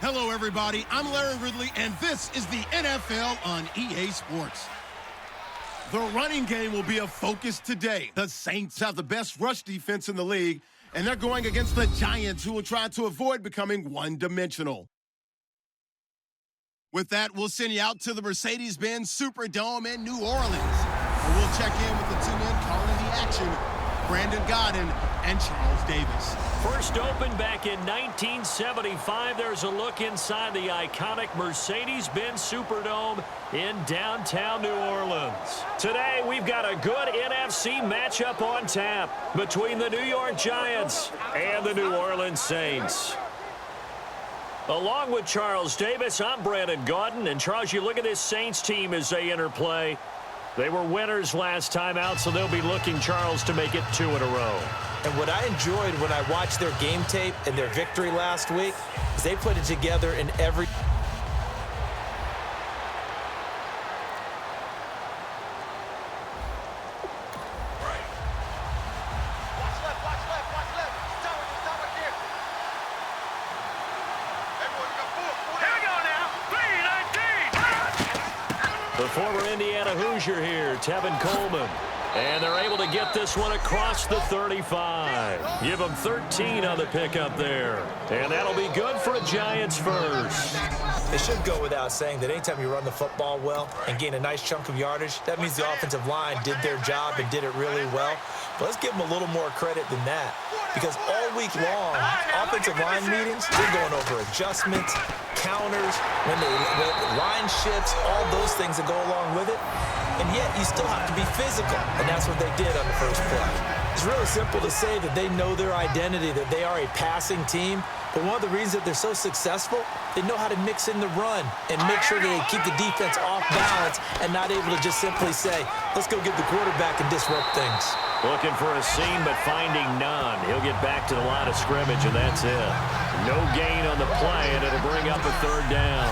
Hello, everybody. I'm Larry Ridley, and this is the NFL on EA Sports. The running game will be a focus today. The Saints have the best rush defense in the league, and they're going against the Giants, who will try to avoid becoming one-dimensional. With that, we'll send you out to the Mercedes-Benz Superdome in New Orleans, where we'll check in with the two men calling the action, Brandon Gaudin and Charles Davis. First opened back in 1975. There's a look inside the iconic Mercedes-Benz Superdome in downtown New Orleans. Today, we've got a good NFC matchup on tap between the New York Giants and the New Orleans Saints. Along with Charles Davis, I'm Brandon Gaudin. And Charles, you look at this Saints team as they interplay. They were winners last time out, so they'll be looking, Charles, to make it 2 in a row. And what I enjoyed when I watched their game tape and their victory last week is they put it together in every... The former Indiana Hoosier here, Tevin Coleman. And they're able to get this one across the 35. Give them 13 on the pickup there. And that'll be good for a Giants first. It should go without saying that anytime you run the football well and gain a nice chunk of yardage, that means the offensive line did their job and did it really well. But let's give them a little more credit than that. Because all week long, offensive line meetings, they're going over adjustments, counters, when line shifts, all those things that go along with it. And yet, you still have to be physical, and that's what they did on the first play. It's really simple to say that they know their identity, that they are a passing team, but one of the reasons that they're so successful, they know how to mix in the run and make sure that they keep the defense off balance and not able to just simply say, let's go get the quarterback and disrupt things. Looking for a seam, but finding none. He'll get back to the line of scrimmage, and that's it. No gain on the play, and it'll bring up a 3rd down.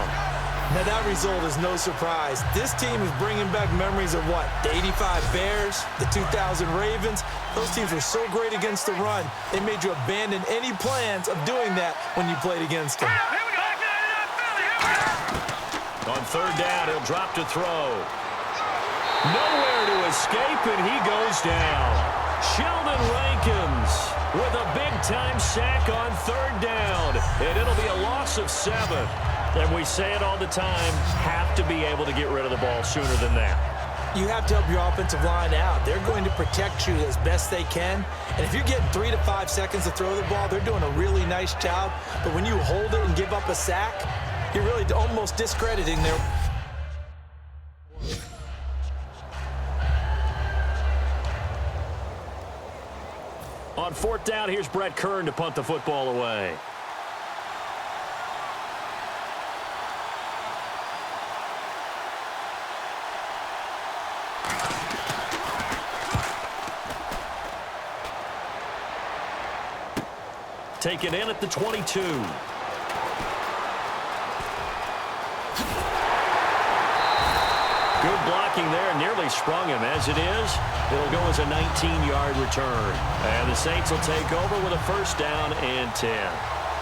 Now, that result is no surprise. This team is bringing back memories of what? The 85 Bears, the 2000 Ravens. Those teams were so great against the run, they made you abandon any plans of doing that when you played against them. On 3rd down, he'll drop to throw. Nowhere to escape, and he goes down. Sheldon Rankins with a big-time sack on 3rd down, and it'll be a loss of 7. And we say it all the time, have to be able to get rid of the ball sooner than that. You have to help your offensive line out. They're going to protect you as best they can. And if you're getting 3 to 5 seconds to throw the ball, they're doing a really nice job. But when you hold it and give up a sack, you're really almost discrediting their... On 4th down, here's Brett Kern to punt the football away. Taken in at the 22. Good blocking there, nearly sprung him. As it is, it'll go as a 19-yard return. And the Saints will take over with a 1st down and 10.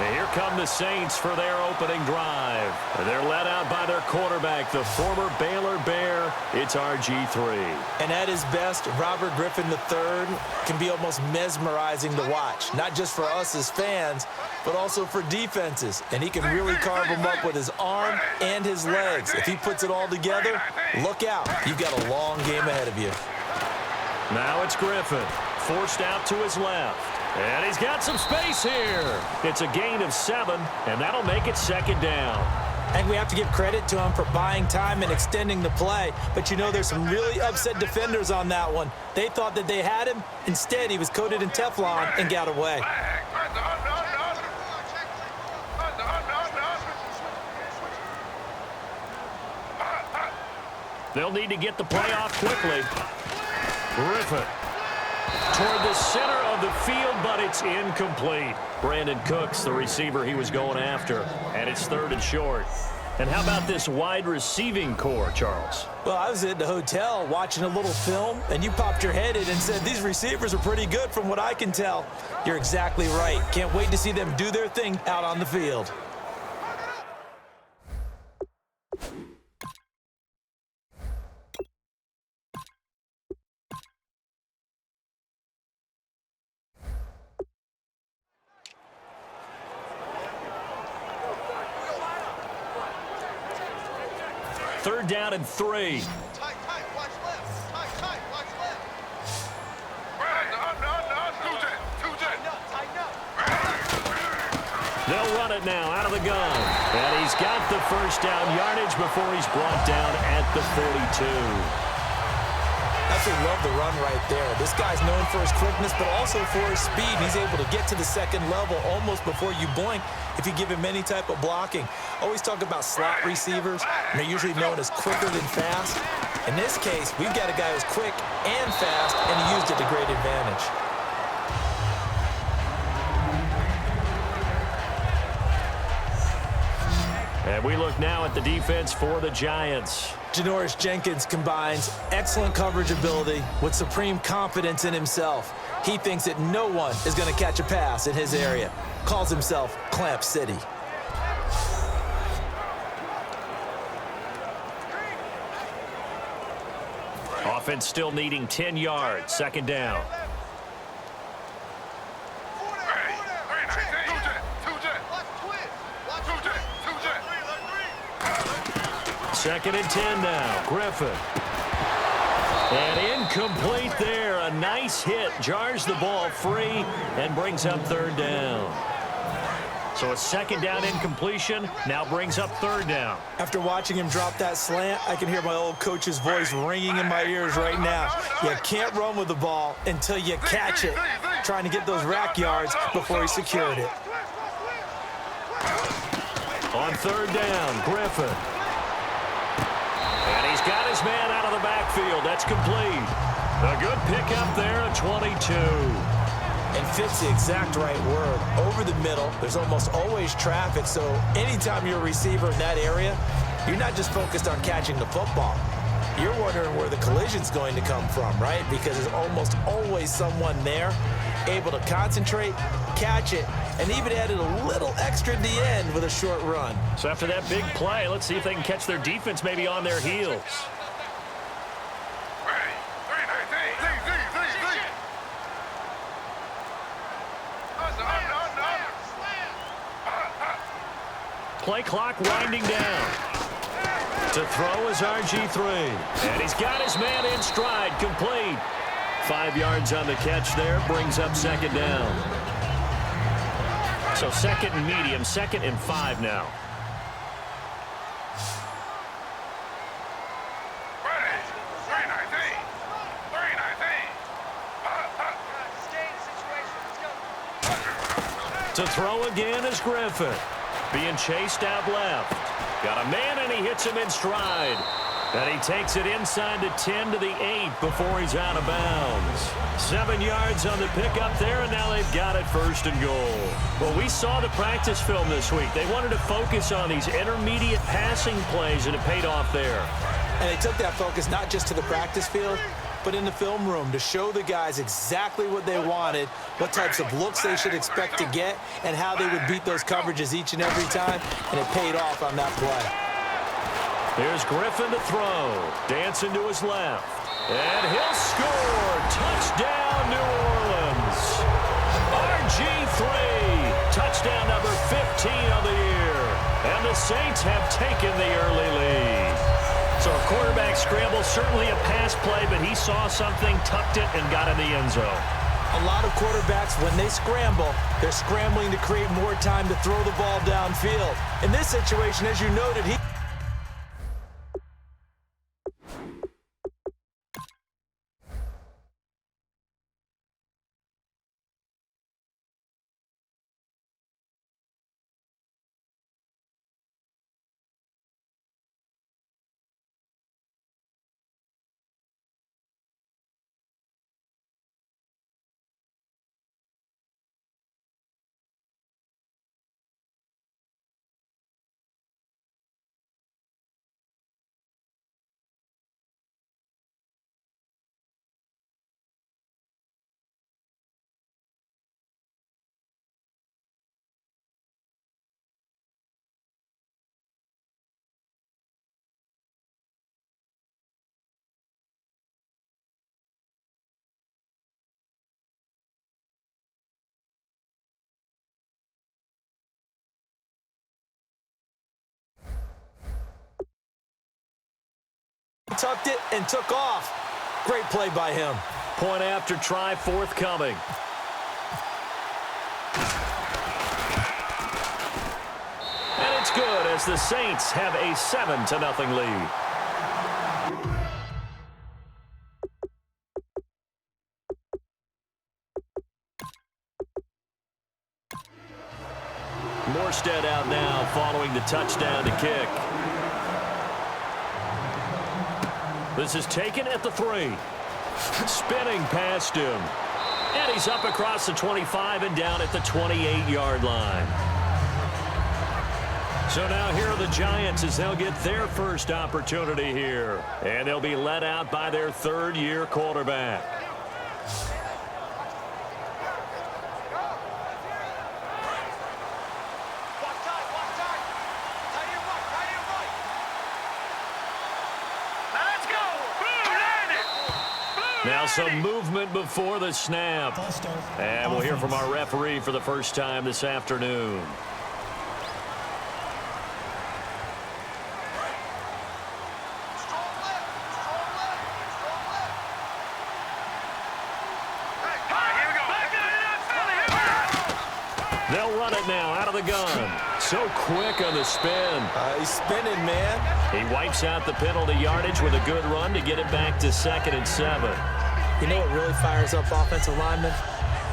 And here come the Saints for their opening drive. And they're led out by their quarterback, the former Baylor Bear. It's RG3. And at his best, Robert Griffin III can be almost mesmerizing to watch. Not just for us as fans, but also for defenses. And he can really carve them up with his arm and his legs. If he puts it all together, look out. You've got a long game ahead of you. Now it's Griffin, forced out to his left. And he's got some space here. It's a gain of 7, and that'll make it 2nd down. And we have to give credit to him for buying time and extending the play. But, you know, there's some really upset defenders on that one. They thought that they had him. Instead, he was coated in Teflon and got away. They'll need to get the play off quickly. Griffin toward the center of the field, but it's incomplete. Brandon Cooks, the receiver he was going after, and it's 3rd and short. And how about this wide receiving core, Charles? Well, I was at the hotel watching a little film, and you popped your head in and said, these receivers are pretty good from what I can tell. You're exactly right. Can't wait to see them do their thing out on the field. 3rd down and 3. Tight, watch left. Tight, watch left. Tighten up. They'll run it now out of the gun. And he's got the 1st down yardage before he's brought down at the 42. Absolutely love the run right there. This guy's known for his quickness, but also for his speed. He's able to get to the 2nd level almost before you blink if you give him any type of blocking. Always talk about slot receivers, and they're usually known as quicker than fast. In this case, we've got a guy who's quick and fast, and he used it to great advantage. And we look now at the defense for the Giants. Janoris Jenkins combines excellent coverage ability with supreme confidence in himself. He thinks that no one is going to catch a pass in his area. Calls himself Clamp City. Offense still needing 10 yards. 2nd down. Second and 10 now. Griffin. And incomplete there. A nice hit. Jars the ball free and brings up 3rd down. So a 2nd down incompletion now brings up 3rd down. After watching him drop that slant, I can hear my old coach's voice ringing in my ears right now. You can't run with the ball until you catch it. Trying to get those rack yards before he secured it. On 3rd down, Griffin. And he's got his man out of the backfield. That's complete. A good pickup there at 22. And fits the exact right word. Over the middle, there's almost always traffic, so anytime you're a receiver in that area, you're not just focused on catching the football. You're wondering where the collision's going to come from, right? Because there's almost always someone there able to concentrate, catch it, and even added a little extra at the end with a short run. So after that big play, let's see if they can catch their defense maybe on their heels. Play clock winding down. To throw is RG3. And he's got his man in stride, complete. 5 yards on the catch there, brings up 2nd down. So 2nd and medium, 2nd and 5 now. To throw again is Griffin. Being chased out left. Got a man, and he hits him in stride. And he takes it inside the 10 to the 8 before he's out of bounds. 7 yards on the pickup there, and now they've got it 1st and goal. Well, we saw the practice film this week. They wanted to focus on these intermediate passing plays, and it paid off there. And they took that focus not just to the practice field, but in the film room to show the guys exactly what they wanted, what types of looks they should expect to get, and how they would beat those coverages each and every time, and it paid off on that play. Here's Griffin to throw. Dancing to his left. And he'll score. Touchdown, New Orleans. RG3. Touchdown number 15 of the year. And the Saints have taken the early lead. So a quarterback scramble, certainly a pass play, but he saw something, tucked it, and got in the end zone. A lot of quarterbacks, when they scramble, they're scrambling to create more time to throw the ball downfield. In this situation, as you noted, he tucked it and took off. Great play by him. Point after try forthcoming. And it's good as the Saints have a 7-0 lead. Morstead out now following the touchdown to kick. This is taken at the 3. Spinning past him. And he's up across the 25 and down at the 28-yard line. So now here are the Giants as they'll get their first opportunity here. And they'll be led out by their third-year quarterback. Now some movement before the snap. And we'll hear from our referee for the first time this afternoon. They'll run it now out of the gun. So quick on the spin. He's spinning, man. He wipes out the penalty yardage with a good run to get it back to 2nd and 7. You know what really fires up offensive linemen?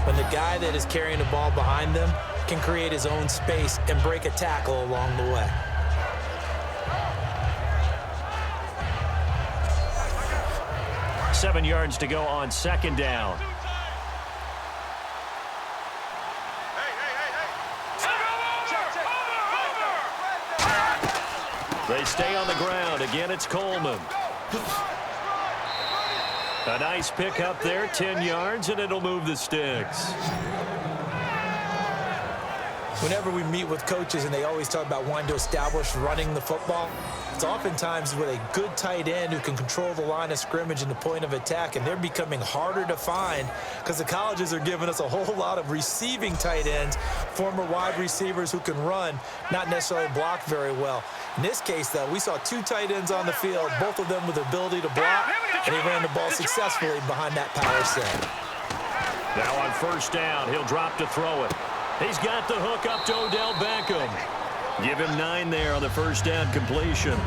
When the guy that is carrying the ball behind them can create his own space and break a tackle along the way. Seven yards to go on 2nd down. They stay on the ground. Again, it's Coleman. A nice pick up there, 10 yards, and it'll move the sticks. Whenever we meet with coaches and they always talk about wanting to establish running the football, it's oftentimes with a good tight end who can control the line of scrimmage and the point of attack, and they're becoming harder to find because the colleges are giving us a whole lot of receiving tight ends, former wide receivers who can run, not necessarily block very well. In this case, though, we saw 2 tight ends on the field, both of them with the ability to block, and he ran the ball successfully behind that power set. Now on 1st down, he'll drop to throw it. He's got the hook up to Odell Beckham. Give him 9 there on the 1st down completion.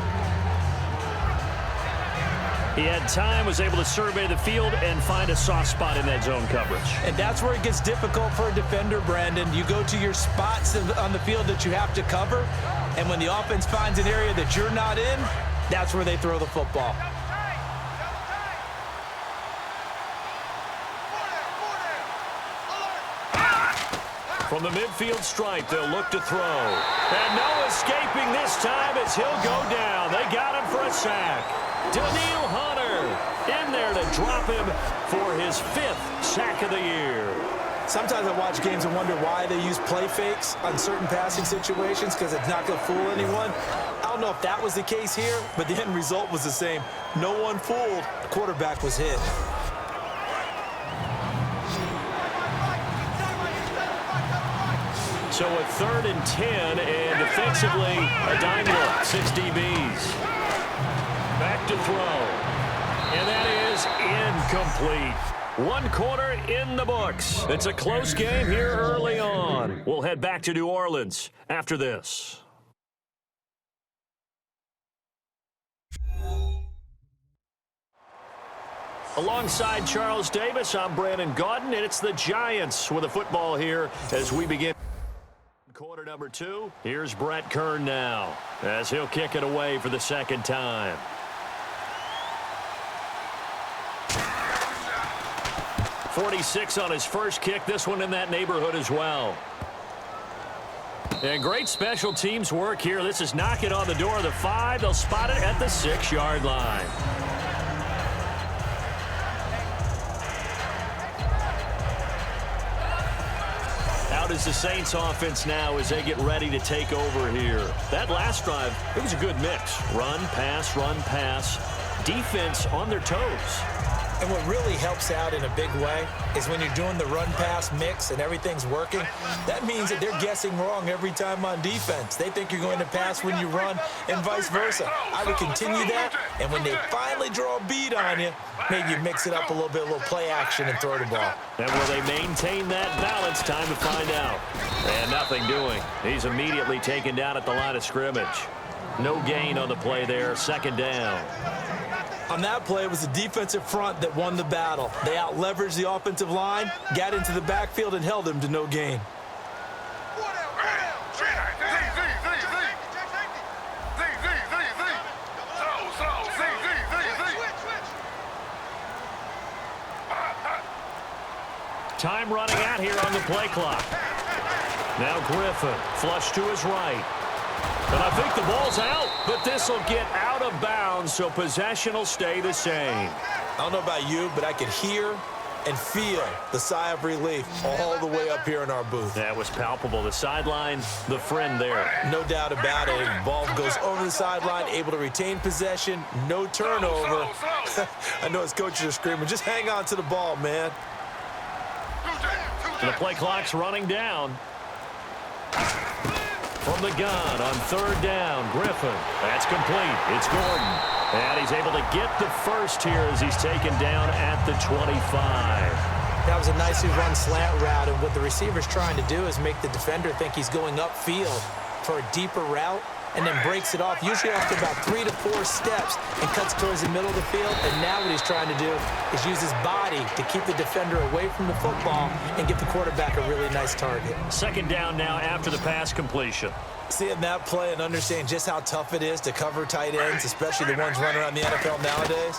He had time, was able to survey the field and find a soft spot in that zone coverage. And that's where it gets difficult for a defender, Brandon. You go to your spots on the field that you have to cover, and when the offense finds an area that you're not in, that's where they throw the football. From the midfield stripe, they'll look to throw. And no escaping this time as he'll go down. They got him for a sack. Daniil Hunter in there to drop him for his 5th sack of the year. Sometimes I watch games and wonder why they use play fakes on certain passing situations because it's not going to fool anyone. I don't know if that was the case here, but the end result was the same. No one fooled. The quarterback was hit. So a 3rd and 10, and defensively, a dime look, 6 DBs. Back to throw. And that is incomplete. 1 quarter in the books. It's a close game here early on. We'll head back to New Orleans after this. Alongside Charles Davis, I'm Brandon Gaudin, and it's the Giants with a football here as we begin. Quarter number 2. Here's Brett Kern now as he'll kick it away for the 2nd time. .46 on his first kick. This one in that neighborhood as well. And great special teams work here. This is knock it on the door of the 5. They'll spot it at the 6-yard line. Out is the Saints offense now as they get ready to take over here. That last drive, it was a good mix. Run, pass, defense on their toes. And what really helps out in a big way is when you're doing the run-pass mix and everything's working, that means that they're guessing wrong every time on defense. They think you're going to pass when you run and vice versa. I would continue that And when they finally draw a bead on you, maybe you mix it up a little play action and throw the ball. And will they maintain that balance? Time to find out. And nothing doing. He's immediately taken down at the line of scrimmage. No gain on the play there, second down. On that play, it was the defensive front that won the battle. They out-leveraged the offensive line, got into the backfield, and held him to no gain. Time running out here on the play clock. Now Griffin, flush to his right. And I think the ball's out, but this will get out of bounds, so possession will stay the same. I don't know about you, but I could hear and feel the sigh of relief all the way up here in our booth. That was palpable. The sideline, the friend there. No doubt about it. Ball goes over the sideline, able to retain possession, no turnover. I know his coaches are screaming, just hang on to the ball, man. And the play clock's running down. From the gun on third down, Griffin. That's complete. It's Gordon. And he's able to get the first here as he's taken down at the 25. That was a nicely run slant route, and what the receiver's trying to do is make the defender think he's going upfield for a deeper route, and then breaks it off, usually after about 3 to 4 steps, and cuts towards the middle of the field. And now what he's trying to do is use his body to keep the defender away from the football and give the quarterback a really nice target. Second down now after the pass completion. Seeing that play and understanding just how tough it is to cover tight ends, especially the ones running around the NFL nowadays,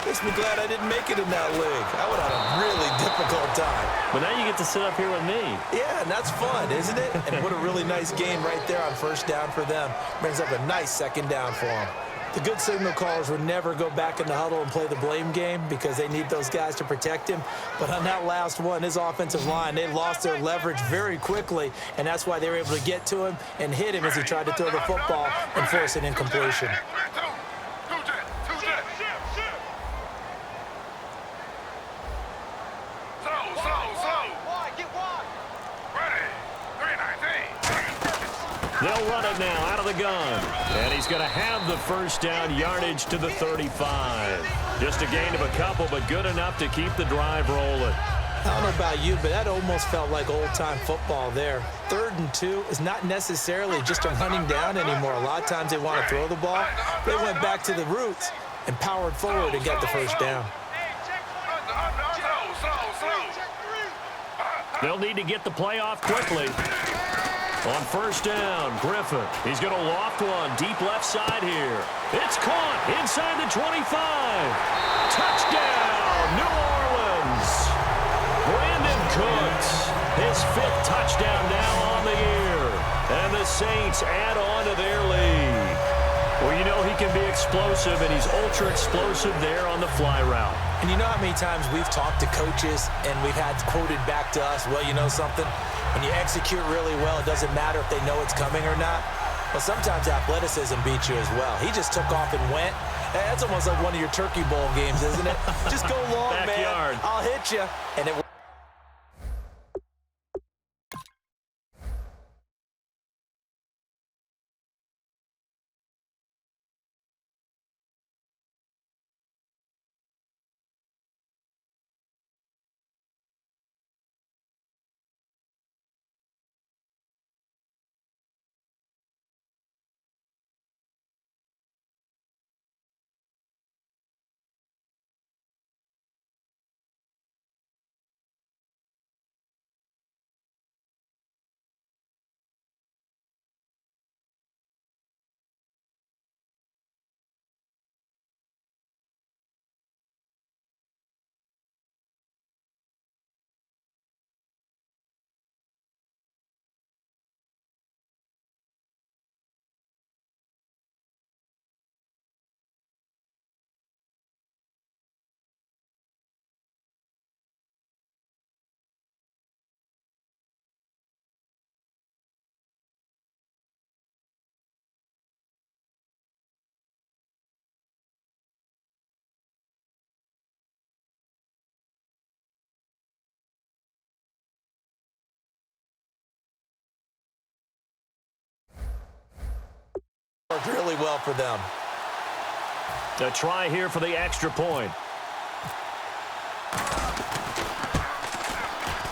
makes me glad I didn't make it in that league. I would have a really difficult time. But now you get to sit up here with me. Yeah, and that's fun, isn't it? And what a really nice game right there on first down for them. Brings up a nice second down for them. The good signal callers would never go back in the huddle and play the blame game because they need those guys to protect him. But on that last one, his offensive line, they lost their leverage very quickly, and that's why they were able to get to him and hit him as he tried to throw the football and force an incompletion. They'll run it now out of the gun. And he's going to have the first down, yardage to the 35. Just a gain of a couple, but good enough to keep the drive rolling. I don't know about you, but that almost felt like old-time football there. 3rd and 2 is not necessarily just a running down anymore. A lot of times they want to throw the ball. They went back to the roots and powered forward and got the first down. They'll need to get the play off quickly. On first down, Griffin. He's going to loft one deep left side here. It's caught inside the 25. Touchdown, New Orleans. Brandon Cooks, his 5th touchdown now on the year. And the Saints add on to their lead. Well, you know he can be explosive, and he's ultra explosive there on the fly route. And you know how many times we've talked to coaches and we've had quoted back to us, well, you know something? When you execute really well, it doesn't matter if they know it's coming or not. Well, sometimes athleticism beats you as well. He just took off and went. That's almost like one of your Turkey Bowl games, isn't it? Just go long, Backyard. man. I'll hit you. And it worked really well for them. A try here for the extra point.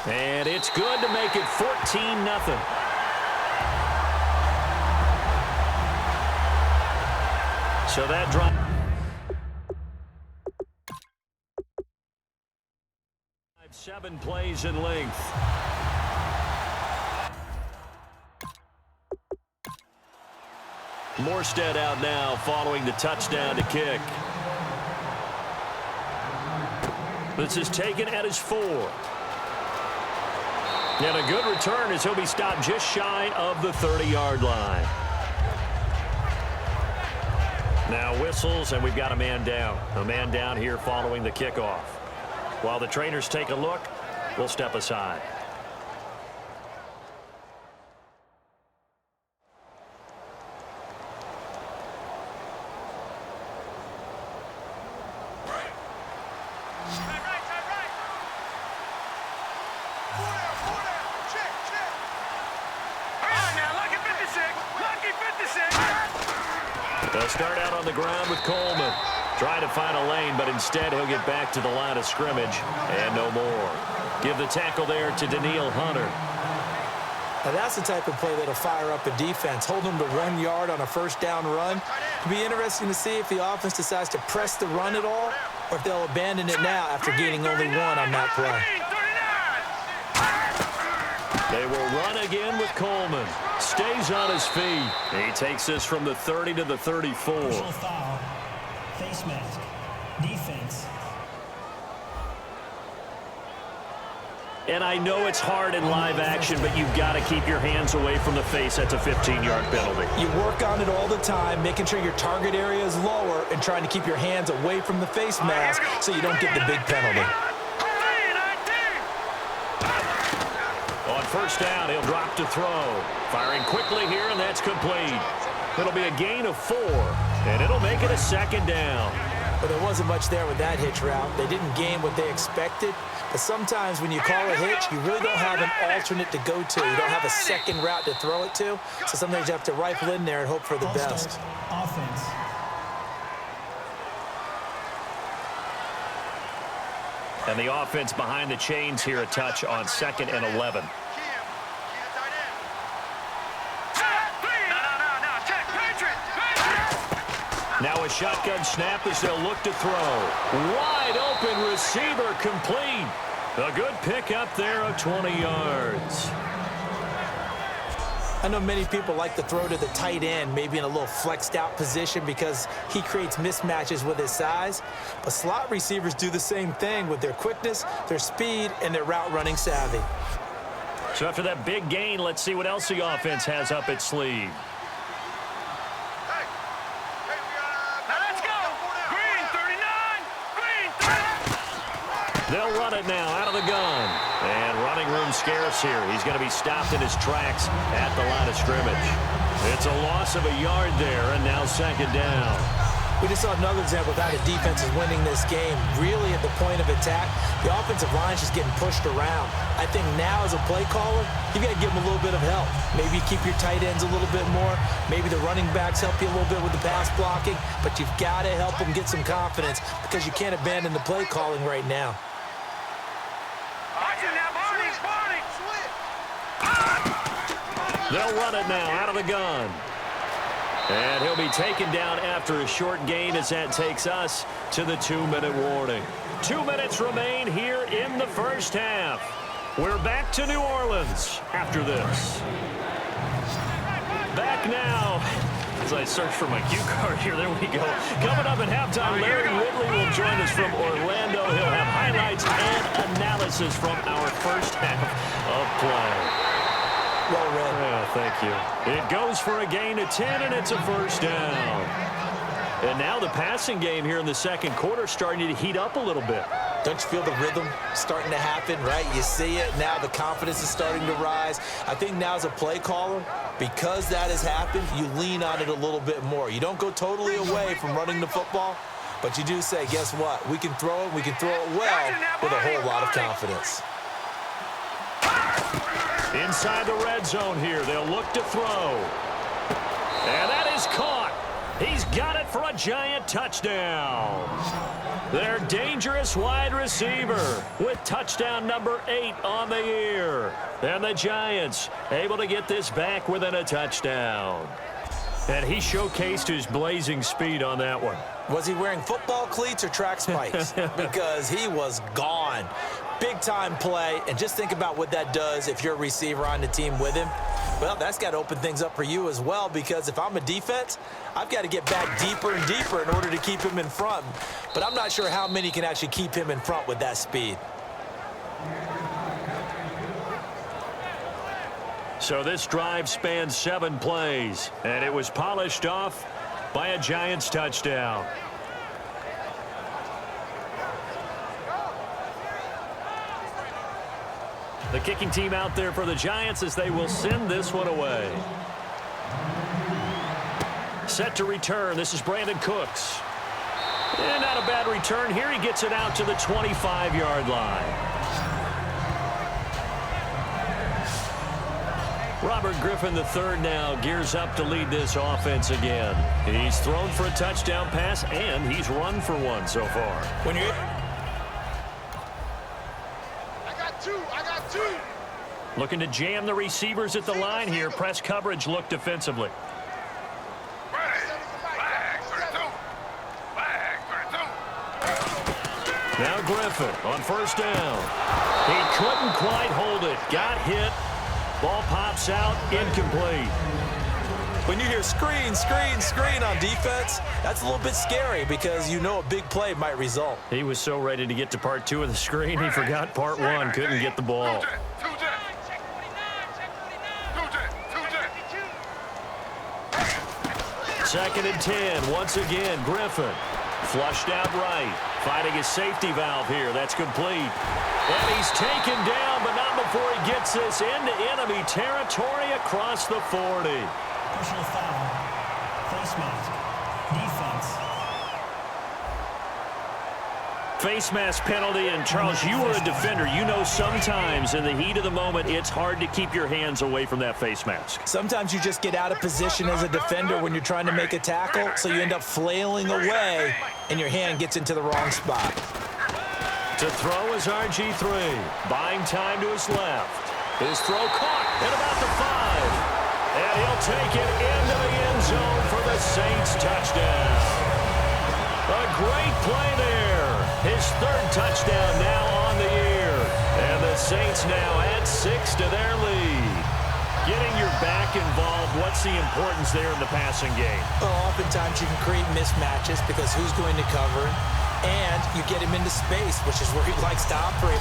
And it's good to make it 14-0. So that drive. 7 plays in length. Morstead out now following the touchdown to kick. This is taken at his 4. And a good return as he'll be stopped just shy of the 30-yard line. Now whistles, and we've got a man down. A man down here following the kickoff. While the trainers take a look, we'll step aside. They'll start out on the ground with Coleman. Trying to find a lane, but instead he'll get back to the line of scrimmage and no more. Give the tackle there to Daniil Hunter. Now that's the type of play that'll fire up a defense. Hold them to 1 yard on a first down run. It'll be interesting to see if the offense decides to press the run at all or if they'll abandon it now after gaining only 1 on that play. They will run again with Coleman. Stays on his feet. He takes this from the 30 to the 34. Personal foul. Face mask. Defense. And I know it's hard in live action, but you've got to keep your hands away from the face. That's a 15-yard penalty. You work on it all the time, making sure your target area is lower and trying to keep your hands away from the face mask so you don't get the big penalty. On first down, he'll drop to throw. Firing quickly here, and that's complete. It'll be a gain of 4, and it'll make it a second down. Well, there wasn't much there with that hitch route. They didn't gain what they expected. But sometimes when you call a hitch, you really don't have an alternate to go to. You don't have a second route to throw it to. So sometimes you have to rifle in there and hope for the best. Offense. And the offense behind the chains here, a touch on 2nd and 11. Now a shotgun snap as they'll look to throw. Wide open receiver complete. A good pick up there of 20 yards. I know many people like to throw to the tight end, maybe in a little flexed out position because he creates mismatches with his size. But slot receivers do the same thing with their quickness, their speed, and their route running savvy. So after that big gain, let's see what else the offense has up its sleeve. They'll run it now out of the gun. And running room scarce here. He's going to be stopped in his tracks at the line of scrimmage. It's a loss of a yard there, and now second down. We just saw another example of how the defense is winning this game. Really at the point of attack, the offensive line is just getting pushed around. I think now as a play caller, you've got to give them a little bit of help. Maybe keep your tight ends a little bit more. Maybe the running backs help you a little bit with the pass blocking. But you've got to help them get some confidence because you can't abandon the play calling right now. They'll run it now out of the gun. And he'll be taken down after a short gain as that takes us to the 2-minute warning. 2 minutes remain here in the first half. We're back to New Orleans after this. Back now. As I search for my cue card here, there we go. Coming up at halftime, Larry Ridley will join us from Orlando. He'll have highlights and analysis from our first half of play. Well read. Yeah, thank you. It goes for a gain of 10, and it's a first down. And now the passing game here in the second quarter starting to heat up a little bit. Don't you feel the rhythm starting to happen, right? You see it. Now the confidence is starting to rise. I think now as a play caller, because that has happened, you lean on it a little bit more. You don't go totally away from running the football, but you do say, guess what? We can throw it. We can throw it well with a whole lot of confidence. Inside the red zone here, they'll look to throw. And that is caught. He's got it for a giant touchdown. Their dangerous wide receiver with touchdown number 8 on the year. And the Giants able to get this back within a touchdown. And he showcased his blazing speed on that one. Was he wearing football cleats or track spikes? Because he was gone. Big-time play, and just think about what that does if you're a receiver on the team with him. Well, that's got to open things up for you as well, because if I'm a defense, I've got to get back deeper and deeper in order to keep him in front. But I'm not sure how many can actually keep him in front with that speed. So this drive spanned 7 plays, and it was polished off by a Giants touchdown. The kicking team out there for the Giants as they will send this one away. Set to return. This is Brandon Cooks. And not a bad return here. He gets it out to the 25-yard line. Robert Griffin III now gears up to lead this offense again. He's thrown for a touchdown pass, and he's run for one so far. When you're I got two. Looking to jam the receivers at the line here. Press coverage look defensively. Now Griffin on first down. He couldn't quite hold it. Got hit. Ball pops out. Incomplete. When you hear screen, screen, screen on defense, that's a little bit scary because you know a big play might result. He was so ready to get to part 2 of the screen, he forgot part 1. Couldn't get the ball. Second and 10. Once again, Griffin. Flushed out right. Finding his safety valve here. That's complete. And he's taken down, but not before he gets this into enemy territory across the 40. Personal foul. Face mask. Defense. Face mask penalty, and Charles, you were a defender. You know sometimes in the heat of the moment, it's hard to keep your hands away from that face mask. Sometimes you just get out of position as a defender when you're trying to make a tackle, so you end up flailing away, and your hand gets into the wrong spot. To throw is RG3. Buying time to his left. His throw caught at about the 5. And he'll take it into the end zone for the Saints touchdown. A great play there. His 3rd touchdown now on the year. And the Saints now add 6 to their lead. Getting your back involved, what's the importance there in the passing game? Well, oftentimes you can create mismatches because who's going to cover him, and you get him into space, which is where he likes to operate.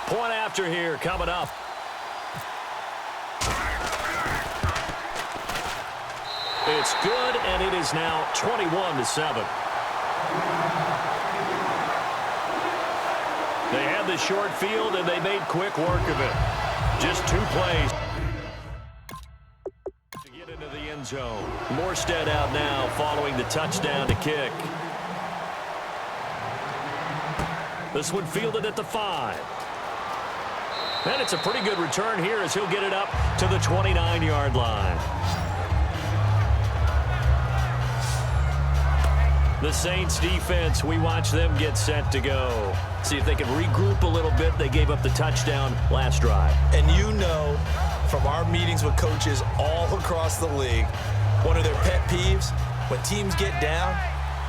Point after here coming up. It's good, and it is now 21-7. They had the short field, and they made quick work of it. Just 2 plays to get into the end zone. Morstead out now following the touchdown to kick. This one fielded at the 5. And it's a pretty good return here as he'll get it up to the 29-yard line. The Saints defense, we watch them get set to go. See if they can regroup a little bit. They gave up the touchdown last drive. And you know from our meetings with coaches all across the league, one of their pet peeves, when teams get down,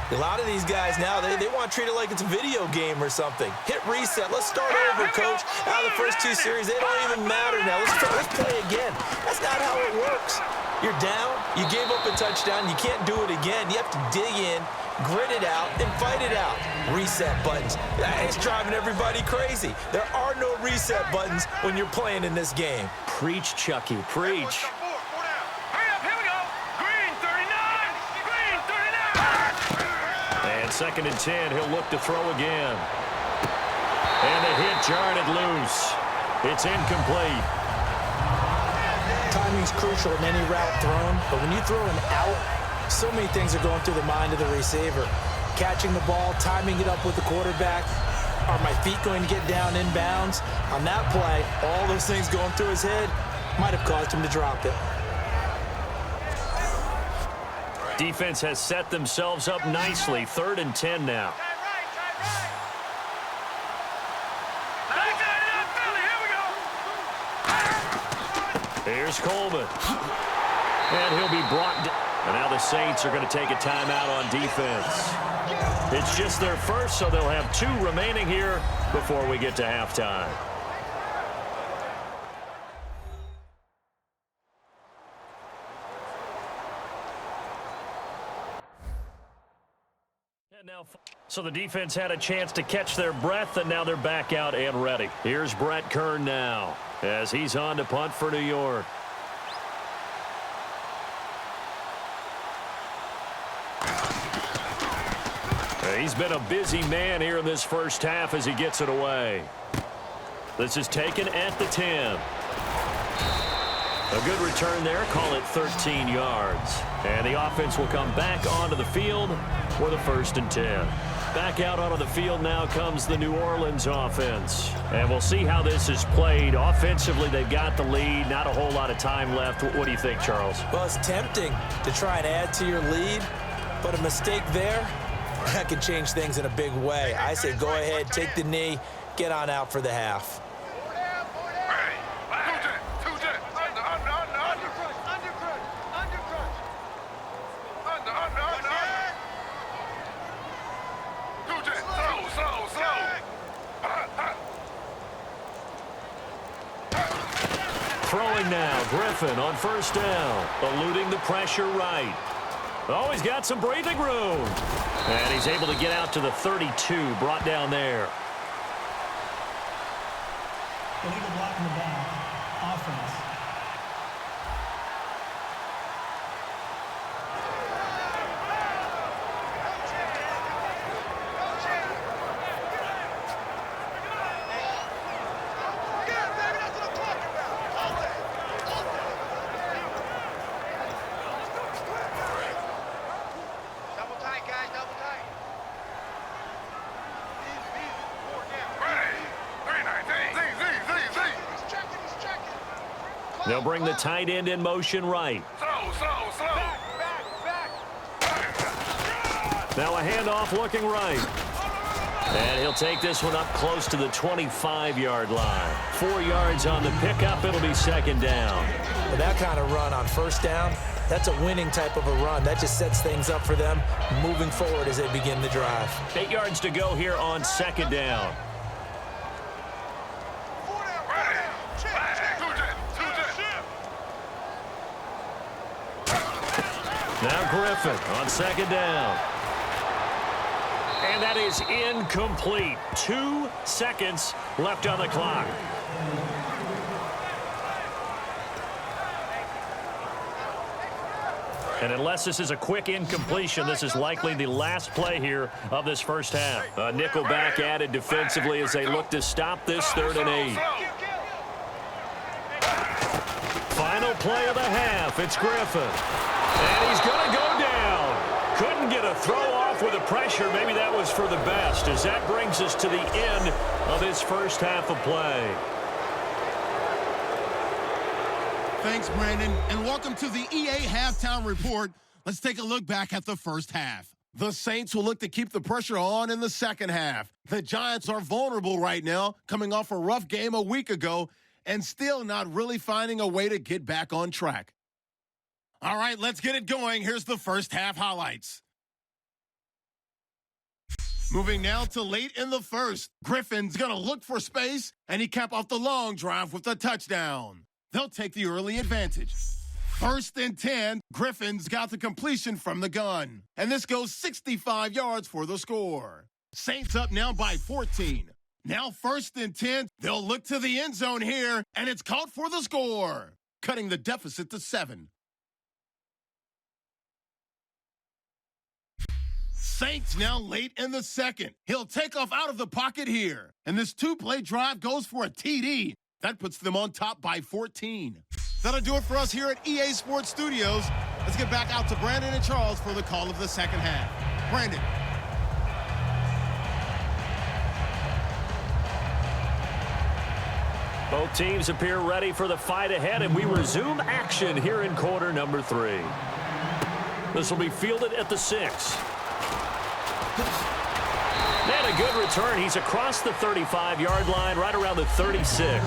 a lot of these guys now, they want to treat it like it's a video game or something. Hit reset. Let's start over, coach. Now the first 2 series, they don't even matter now. Let's play again. That's not how it works. You're down. You gave up a touchdown. You can't do it again. You have to dig in, grit it out, and fight it out. Reset buttons. It's driving everybody crazy. There are no reset buttons when you're playing in this game. Preach, Chucky, preach. And 2nd and 10, he'll look to throw again. And the hit jarred it loose. It's incomplete. Timing's crucial in any route thrown, but when you throw an out, so many things are going through the mind of the receiver. Catching the ball, timing it up with the quarterback. Are my feet going to get down inbounds? On that play, all those things going through his head might have caused him to drop it. Defense has set themselves up nicely. 3rd and 10 now. Here's Coleman. And he'll be brought down. And now the Saints are going to take a timeout on defense. It's just their first, so they'll have 2 remaining here before we get to halftime. So the defense had a chance to catch their breath, and now they're back out and ready. Here's Brett Kern now as he's on to punt for New York. He's been a busy man here in this first half as he gets it away. This is taken at the 10. A good return there, call it 13 yards. And the offense will come back onto the field for the 1st and 10. Back out onto the field now comes the New Orleans offense. And we'll see how this is played. Offensively, they've got the lead. Not a whole lot of time left. What do you think, Charles? Well, it's tempting to try and add to your lead, but a mistake there, that could change things in a big way. I say go ahead, take the knee, get on out for the half. Throwing now, Griffin on 1st down, eluding the pressure right. Oh, he's got some breathing room. And he's able to get out to the 32, brought down there. Illegal block in the back. Offense. They'll bring the tight end in motion right. Slow. Now a handoff looking right. And he'll take this one up close to the 25-yard line. 4 yards on the pickup. It'll be 2nd down. But that kind of run on 1st down, that's a winning type of a run. That just sets things up for them moving forward as they begin the drive. 8 yards to go here on 2nd down. Now Griffin on 2nd down. And that is incomplete. 2 seconds left on the clock. And unless this is a quick incompletion, this is likely the last play here of this first half. A nickel back added defensively as they look to stop this 3rd and 8. Final play of the half. It's Griffin. And he's going to go down. Couldn't get a throw off with the pressure. Maybe that was for the best, as that brings us to the end of this first half of play. Thanks, Brandon, and welcome to the EA Halftime Report. Let's take a look back at the first half. The Saints will look to keep the pressure on in the second half. The Giants are vulnerable right now, coming off a rough game a week ago, and still not really finding a way to get back on track. All right, let's get it going. Here's the first half highlights. Moving now to late in the first. Griffin's going to look for space, and he capped off the long drive with a touchdown. They'll take the early advantage. 1st and 10, Griffin's got the completion from the gun. And this goes 65 yards for the score. Saints up now by 14. Now 1st and 10, they'll look to the end zone here, and it's caught for the score, cutting the deficit to 7. Saints now late in the second. He'll take off out of the pocket here. And this 2-play drive goes for a TD. That puts them on top by 14. That'll do it for us here at EA Sports Studios. Let's get back out to Brandon and Charles for the call of the second half. Brandon. Both teams appear ready for the fight ahead, and we resume action here in quarter number 3. This will be fielded at the 6. And a good return. He's across the 35-yard line, right around the 36.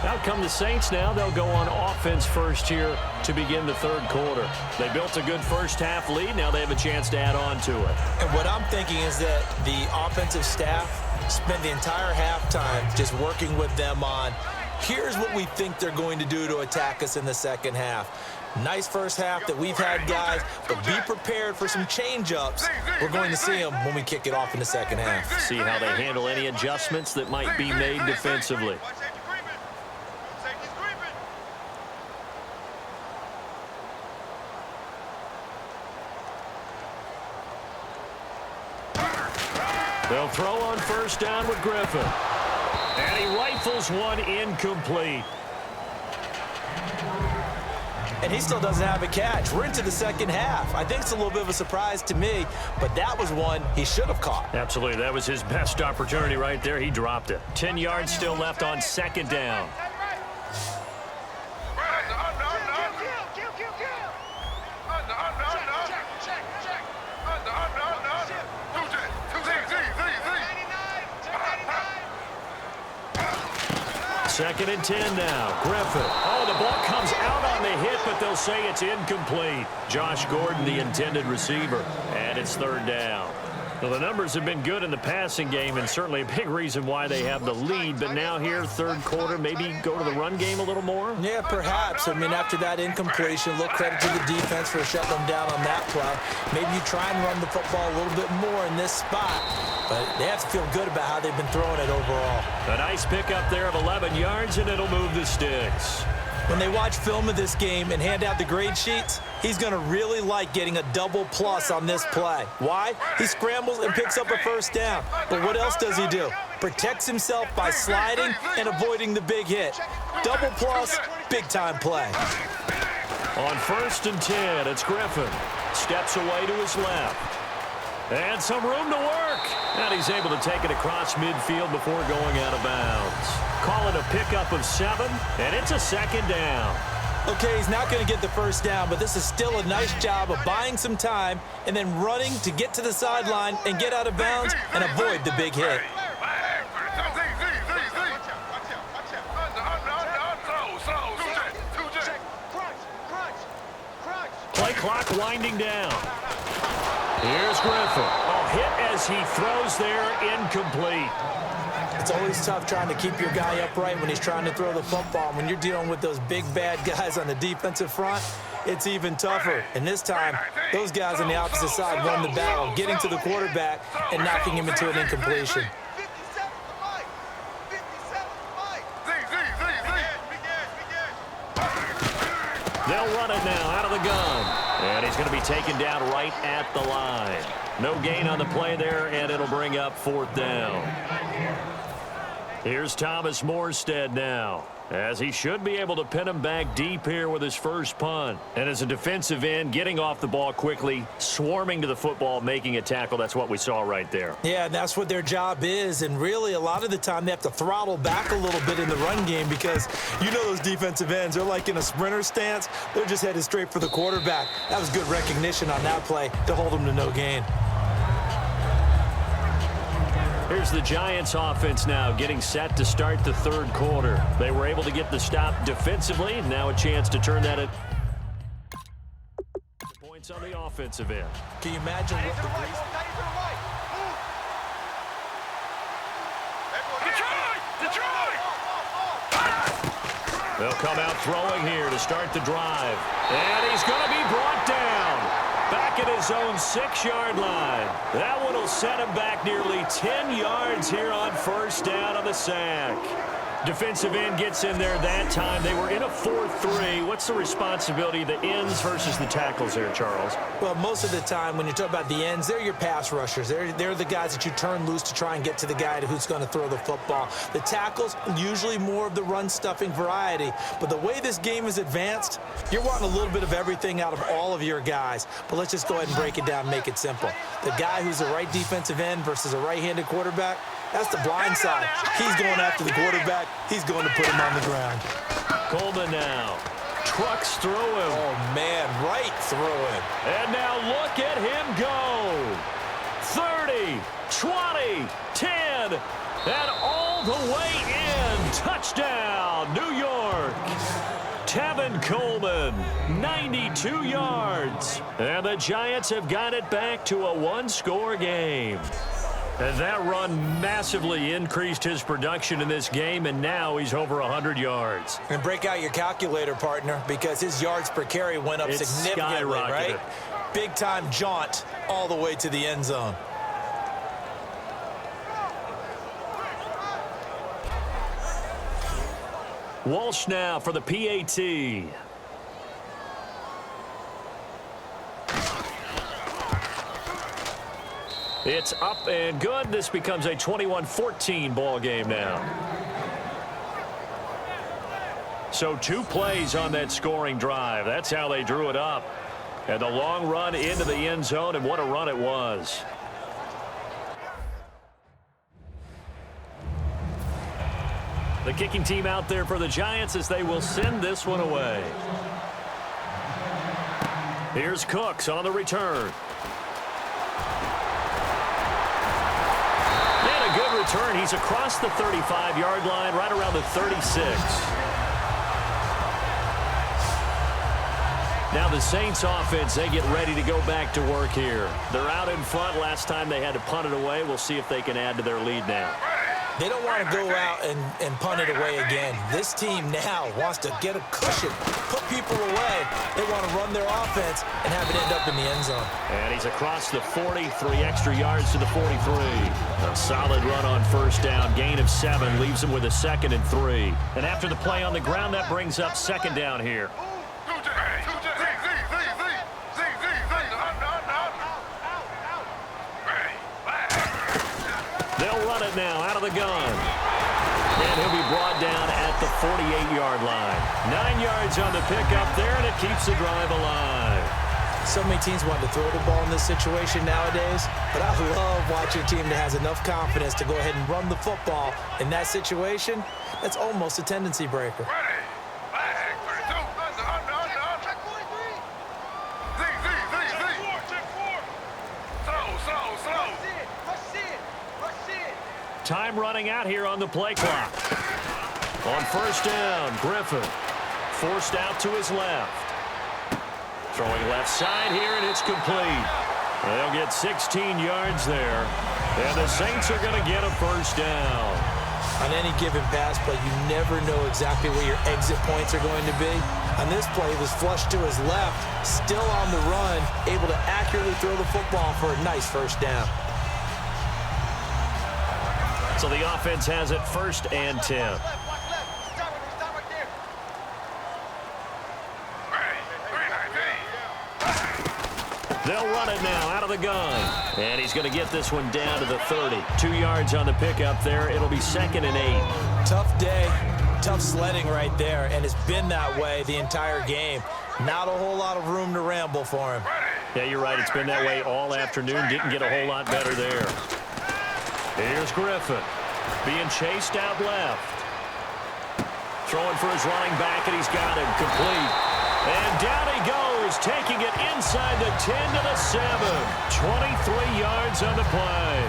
Out come the Saints now. They'll go on offense first here to begin the third quarter. They built a good first half lead. Now they have a chance to add on to it. And what I'm thinking is that the offensive staff spent the entire halftime just working with them on, here's what we think they're going to do to attack us in the second half. Nice first half that we've had, guys, but be prepared for some change-ups. We're going to see them when we kick it off in the second half. See how they handle any adjustments that might be made defensively. They'll throw on first down with Griffin. And he rifles one incomplete. And he still doesn't have a catch. We're into the second half. I think it's a little bit of a surprise to me, but that was one he should have caught. Absolutely. That was his best opportunity right there. He dropped it. 10 yards still left on second down. Second and 10 now. Griffin. Oh, the ball comes out on the hit, but they'll say it's incomplete. Josh Gordon, the intended receiver. And it's third down. Well, the numbers have been good in the passing game, and certainly a big reason why they have the lead. But now here, third quarter, maybe go to the run game a little more? Yeah, perhaps. I mean, after that incompletion, a little credit to the defense for shutting them down on that play. Maybe you try and run the football a little bit more in this spot. But they have to feel good about how they've been throwing it overall. A nice pickup there of 11 yards, and it'll move the sticks. When they watch film of this game and hand out the grade sheets, he's going to really like getting a double plus on this play. Why? He scrambles and picks up a first down. But what else does he do? Protects himself by sliding and avoiding the big hit. Double plus, big-time play. On 1st and 10, it's Griffin. Steps away to his left. And some room to work. And he's able to take it across midfield before going out of bounds. Call it a pickup of 7, and it's a second down. Okay, he's not going to get the first down, but this is still a nice job of buying some time and then running to get to the sideline and get out of bounds and avoid the big hit. Play clock winding down. Here's Griffin. A hit as he throws there, incomplete. It's always tough trying to keep your guy upright when he's trying to throw the football. When you're dealing with those big, bad guys on the defensive front, it's even tougher. And this time, those guys on the opposite side won the battle, getting to the quarterback and knocking him into an incompletion. They'll run it now out of the gun. And he's going to be taken down right at the line. No gain on the play there, and it'll bring up 4th down. Here's Thomas Morstead now. as he should be able to pin him back deep here with his first punt. And as a defensive end, getting off the ball quickly, swarming to the football, making a tackle, that's what we saw right there. Yeah, and that's what their job is. And really, a lot of the time, they have to throttle back a little bit in the run game because you know those defensive ends, they're like in a sprinter stance. They're just headed straight for the quarterback. That was good recognition on that play to hold them to no gain. Here's the Giants offense now getting set to start the third quarter. They were able to get the stop defensively. Now a chance to turn that at points on the offensive end. Can you imagine what the reason? They'll come out throwing here to start the drive. And he's going to be brought down. Back at his own 6-yard line. That one will set him back nearly 10 yards here on first down on the sack. Defensive end gets in there that time. They were in a 4-3. What's the responsibility of the ends versus the tackles there, Charles? Well, most of the time when you talk about the ends, they're your pass rushers. They're the guys that you turn loose to try and get to the guy who's going to throw the football. The tackles, usually more of the run-stuffing variety. But the way this game is advanced, you're wanting a little bit of everything out of all of your guys. But let's just go ahead and break it down and make it simple. The guy who's a right defensive end versus a right-handed quarterback, that's the blind side. He's going after the quarterback. He's going to put him on the ground. Coleman now. Trucks through him. Oh, man, right through him. And now look at him go. 30, 20, 10, and all the way in. Touchdown, New York. Tevin Coleman, 92 yards. And the Giants have got it back to a one-score game. And that run massively increased his production in this game, and now he's over 100 yards. And break out your calculator, partner, because his yards per carry went up significantly, right? Big-time jaunt all the way to the end zone. Walsh now for the PAT. It's up and good. This becomes a 21-14 ball game now. So 2 plays on that scoring drive. That's how they drew it up. And the long run into the end zone, and what a run it was. The kicking team out there for the Giants as they will send this one away. Here's Cooks on the return. Good return. He's across the 35-yard line, right around the 36. Now the Saints offense, they get ready to go back to work here. They're out in front. Last time they had to punt it away. We'll see if they can add to their lead now. They don't want to go out and punt it away again. This team now wants to get a cushion, put people away. They want to run their offense and have it end up in the end zone. And he's across the 40, 3 extra yards to the 43. A solid run on first down. Gain of 7 leaves him with a 2nd and 3. And after the play on the ground, that brings up 2nd down here. They'll run it now out of the gun. And he'll be brought down at the 48-yard line. 9 yards on the pickup there, and it keeps the drive alive. So many teams want to throw the ball in this situation nowadays, but I love watching a team that has enough confidence to go ahead and run the football. In that situation, that's almost a tendency breaker. Time running out here on the play clock. On first down, Griffin forced out to his left. Throwing left side here, and it's complete. They'll get 16 yards there. And the Saints are going to get a first down. On any given pass play, you never know exactly where your exit points are going to be. On this play, he was flushed to his left, still on the run, able to accurately throw the football for a nice first down. So the offense has it 1st and 10. They'll run it now out of the gun. And he's going to get this one down to the 30. 2 yards on the pickup there. It'll be 2nd and 8. Tough day, tough sledding right there, and it's been that way the entire game. Not a whole lot of room to ramble for him. Yeah, you're right. It's been that way all afternoon. Didn't get a whole lot better there. Here's Griffin being chased out left. Throwing for his running back, and he's got him complete. And down he goes, taking it inside the 10 to the 7. 23 yards on the play.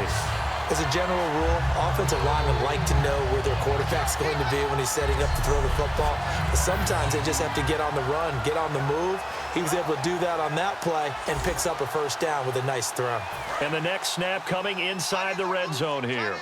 As a general rule, offensive linemen like to know where their quarterback's going to be when he's setting up to throw the football. But sometimes they just have to get on the run, get on the move. He was able to do that on that play and picks up a first down with a nice throw. And the next snap coming inside the red zone here.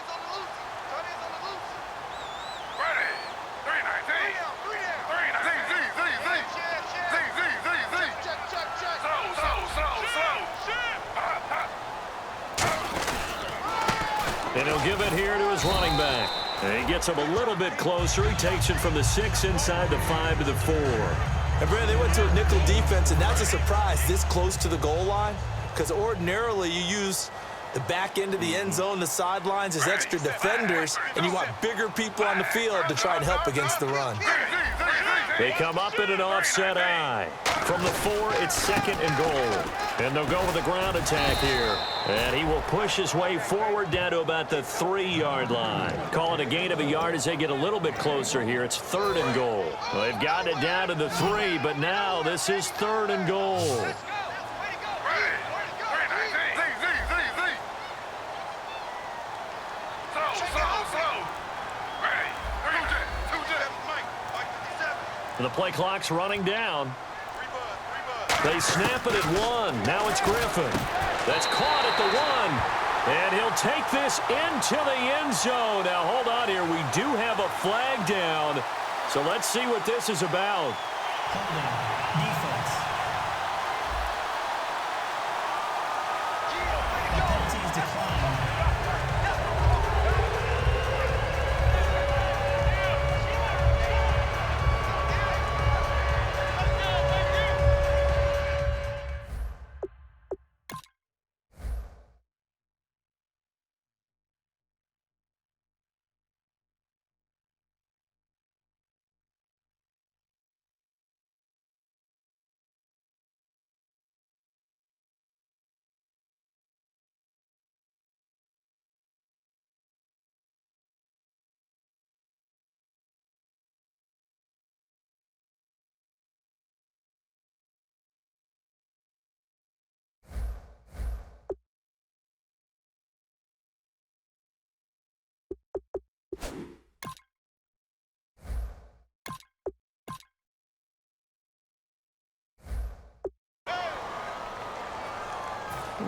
And he'll give it here to his running back. And he gets him a little bit closer. He takes it from the 6 inside the 5 to the 4. And Brad, they went to a nickel defense, and that's a surprise this close to the goal line, because ordinarily you use the back end of the end zone, the sidelines as extra defenders, and you want bigger people on the field to try and help against the run. They come up in an offset eye. From the 4, it's 2nd and goal. And they'll go with a ground attack here. And he will push his way forward down to about the 3-yard line. Call it a gain of a yard as they get a little bit closer here. It's 3rd and goal. Well, they've gotten it down to the 3, but now this is 3rd and goal. The play clock's running down. They snap it at 1. Now it's Griffin. That's caught at the 1. And he'll take this into the end zone. Now, hold on here. We do have a flag down. So let's see what this is about. Holding. Defense. The penalty is declined.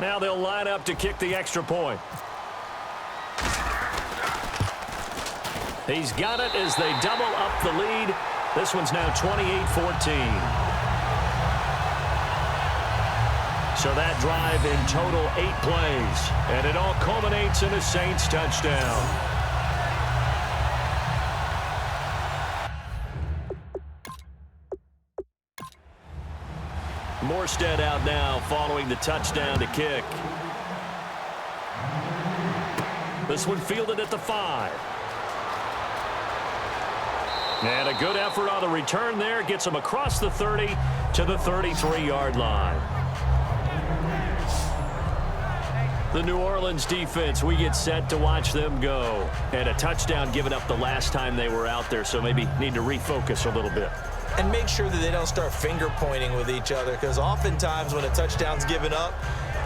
Now they'll line up to kick the extra point. He's got it as they double up the lead. This one's now 28-14. So that drive in total 8 plays. And it all culminates in a Saints touchdown. Morstead out now following the touchdown to kick. This one fielded at the 5. And a good effort on the return there. Gets him across the 30 to the 33-yard line. The New Orleans defense, we get set to watch them go. And a touchdown given up the last time they were out there, so maybe need to refocus a little bit. And make sure that they don't start finger pointing with each other, because oftentimes when a touchdown's given up,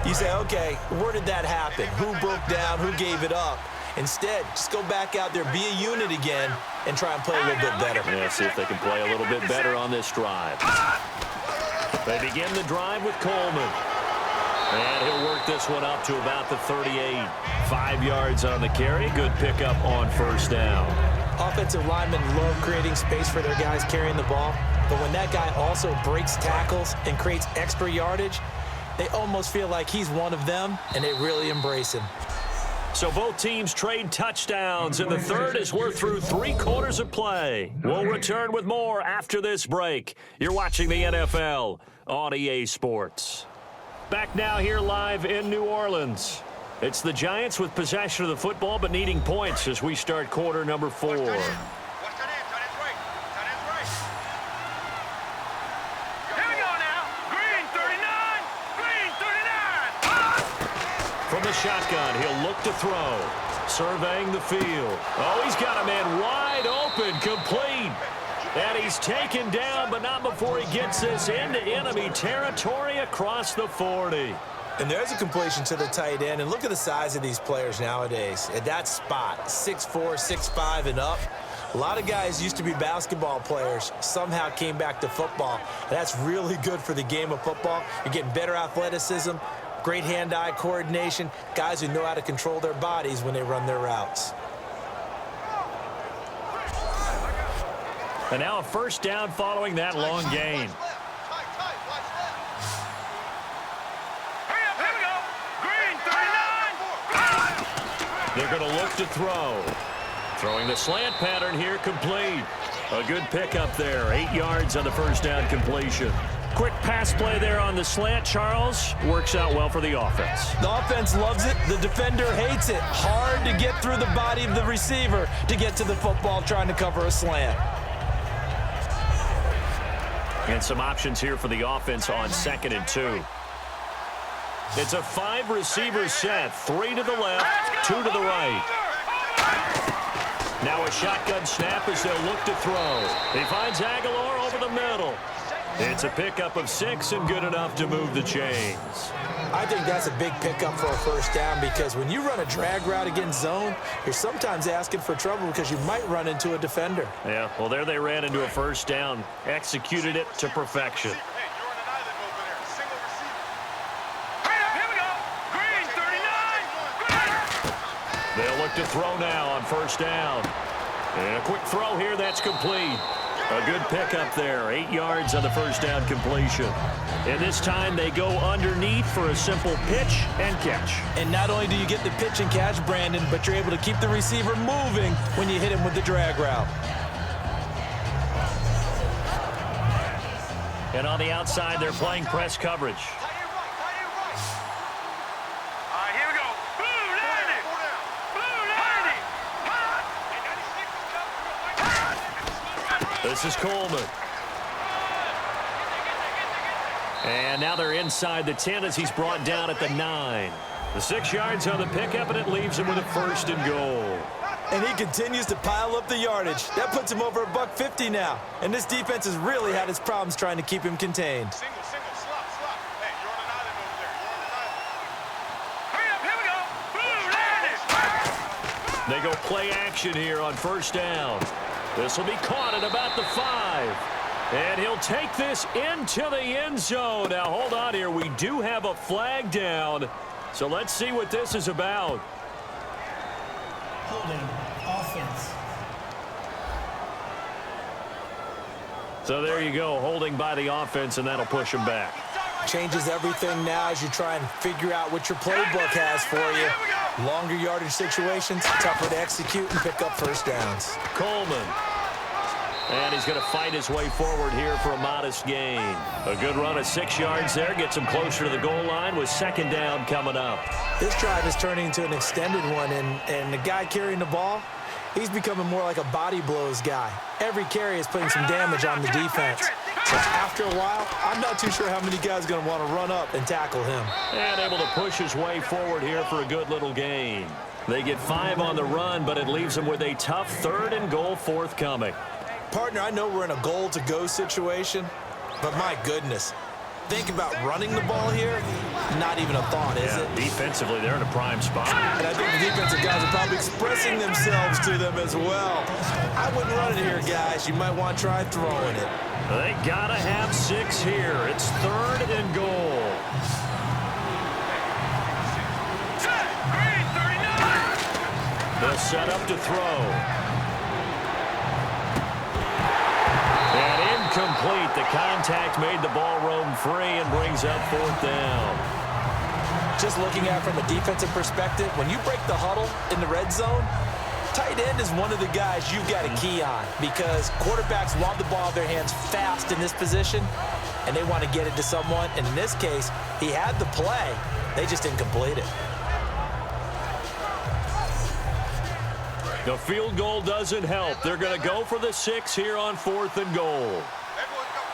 you say, okay, where did that happen? Who broke down? Who gave it up? Instead, just go back out there, be a unit again, and try and play a little bit better. Yeah, see if they can play a little bit better on this drive. They begin the drive with Coleman. And he'll work this one up to about the 38. 5 yards on the carry. Good pickup on first down. Offensive linemen love creating space for their guys carrying the ball, but when that guy also breaks tackles and creates extra yardage, they almost feel like he's one of them, and they really embrace him. So both teams trade touchdowns, and the third as we're through 3 quarters of play. We'll return with more after this break. You're watching the NFL on EA Sports. Back now here live in New Orleans. It's the Giants with possession of the football but needing points as we start quarter number 4. the shotgun. He'll look to throw. Surveying the field. Oh, he's got a man wide open, complete. And he's taken down, but not before he gets this into enemy territory across the 40. And there's a completion to the tight end. And look at the size of these players nowadays. At that spot, 6'4", 6'5", and up. A lot of guys used to be basketball players, somehow came back to football. That's really good for the game of football. You're getting better athleticism, great hand-eye coordination, guys who know how to control their bodies when they run their routes. And now a first down following that long gain. They're going to look to throw. Throwing the slant pattern here, complete. A good pickup there. 8 yards on the first down completion. Quick pass play there on the slant, Charles. Works out well for the offense. The offense loves it. The defender hates it. Hard to get through the body of the receiver to get to the football trying to cover a slant. And some options here for the offense on 2nd and 2. It's a 5-receiver set. 3 to the left, 2 to the right. Now a shotgun snap as they'll look to throw. He finds Aguilar over the middle. It's a pickup of 6 and good enough to move the chains. I think that's a big pickup for a first down because when you run a drag route against zone, you're sometimes asking for trouble because you might run into a defender. Yeah, well, there they ran into a first down. Executed it to perfection. They'll look to throw now on first down. And a quick throw here, that's complete. A good pickup there, 8 yards on the first down completion. And this time they go underneath for a simple pitch and catch. And not only do you get the pitch and catch, Brandon, but you're able to keep the receiver moving when you hit him with the drag route. And on the outside, they're playing press coverage. This is Coleman. And now they're inside the 10 as he's brought down at the 9. The 6 yards on the pickup, and it leaves him with a 1st and goal. And he continues to pile up the yardage. That puts him over $150 now. And this defense has really had its problems trying to keep him contained. Single, slop. Hey, you're on an island over there. Hurry up, here we go. Boom, They go play action here on first down. This will be caught at about the 5. And he'll take this into the end zone. Now, hold on here. We do have a flag down. So let's see what this is about. Holding. Offense. So there you go. Holding by the offense, and that'll push him back. Changes everything now as you try and figure out what your playbook has for you. Longer yardage situations, tougher to execute and pick up first downs. Coleman. And he's going to fight his way forward here for a modest gain. A good run of 6 yards there. Gets him closer to the goal line with 2nd down coming up. This drive is turning into an extended one, and the guy carrying the ball, he's becoming more like a body blows guy. Every carry is putting some damage on the defense. So after a while, I'm not too sure how many guys are going to want to run up and tackle him. And able to push his way forward here for a good little gain. They get 5 on the run, but it leaves them with a tough 3rd and goal forthcoming. Partner, I know we're in a goal-to-go situation, but my goodness, think about running the ball here, not even a thought, is it? Defensively, they're in a prime spot. And I think the defensive guys are probably expressing themselves to them as well. I wouldn't run it here, guys. You might want to try throwing it. They got to have 6 here. It's 3rd and goal. They'll set up to throw. Complete. The contact made the ball roam free and brings up 4th down. Just looking at it from a defensive perspective, when you break the huddle in the red zone, tight end is one of the guys you've got to key on because quarterbacks want the ball in their hands fast in this position, and they want to get it to someone. And in this case, he had the play. They just didn't complete it. The field goal doesn't help. They're going to go for the 6 here on 4th and goal. Everyone's got